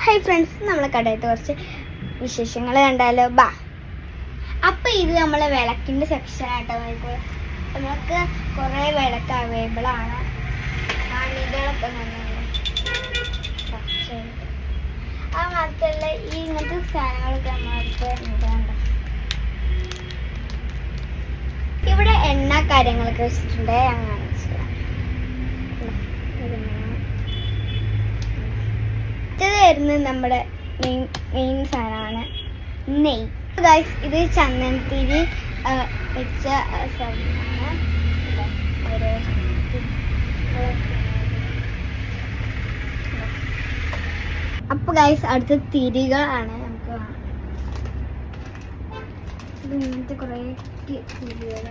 Hi friends, നമ്മളെ കടയത്തെ കുറച്ച് വിശേഷങ്ങൾ കണ്ടാലോ. ബാ. അപ്പം ഇത് നമ്മളെ വിളക്കിൻ്റെ സെക്ഷനായിട്ടോ. നമുക്ക് കുറേ വിളക്ക് അവൈലബിൾ ആണ്. മണികളൊക്കെ അത് മാത്രമല്ല ഈ ഇങ്ങനത്തെ സാധനങ്ങളൊക്കെ നമ്മളടുത്ത് കണ്ടോ. ഇവിടെ എണ്ണ കാര്യങ്ങളൊക്കെ വെച്ചിട്ടുണ്ട്. അങ്ങനെ ഇത് വരുന്നത് നമ്മുടെ മെയിൻ സാധനമാണ് നെയ്യ്. ഗൈസ്, ഇത് ചന്ദനത്തിരി വെച്ച സാധനമാണ്. അപ്പൊ ഗൈസ്, അടുത്ത തിരികളാണ്. നമുക്ക് ഇങ്ങനത്തെ കുറേ തിരികൾ.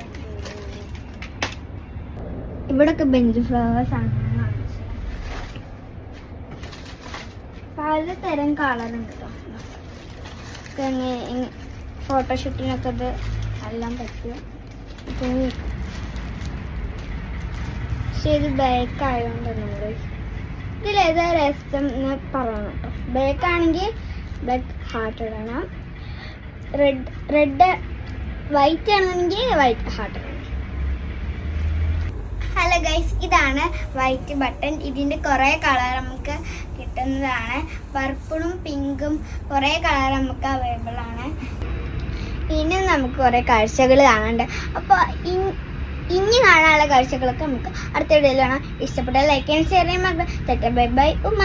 ഇവിടൊക്കെ ബെഞ്ച് ഫ്ലവേഴ്സ് ആണ്. പലതരം കളറുണ്ട് കേട്ടോ. ഫോട്ടോഷൂട്ടിനൊക്കെ ഇത് എല്ലാം പറ്റും. പക്ഷെ ഇത് ബാക്ക് ആയതുകൊണ്ട് നമ്മൾ ഇതിലേതാ രസം എന്ന് പറയണം കേട്ടോ. ബാക്ക് ആണെങ്കിൽ ബ്ലാക്ക് ഹാർട്ട് ഇടണം. റെഡ് വൈറ്റ് ആണെന്നുണ്ടെങ്കിൽ വൈറ്റ് ഹാർട്ട് ഇടണം. ഹലോ ഗൈസ്, ഇതാണ് വൈറ്റ് ബട്ടൺ. ഇതിൻ്റെ കുറേ കളർ നമുക്ക് കിട്ടുന്നതാണ്. പർപ്പിളും പിങ്കും കുറേ കളർ നമുക്ക് അവൈലബിൾ ആണ്. ഇനി നമുക്ക് കുറേ കാഴ്ചകൾ കാണാനുണ്ട്. അപ്പോൾ ഇനി കാണാനുള്ള കാഴ്ചകളൊക്കെ നമുക്ക് അടുത്ത വീഡിയോയിൽ കാണാം. ഇഷ്ടപ്പെട്ട ലൈക്ക് ചെയ്യാൻ ഷെയർ ചെയ്യാൻ മറക്കരുത്. ബൈ ബൈ ഉമ്മ.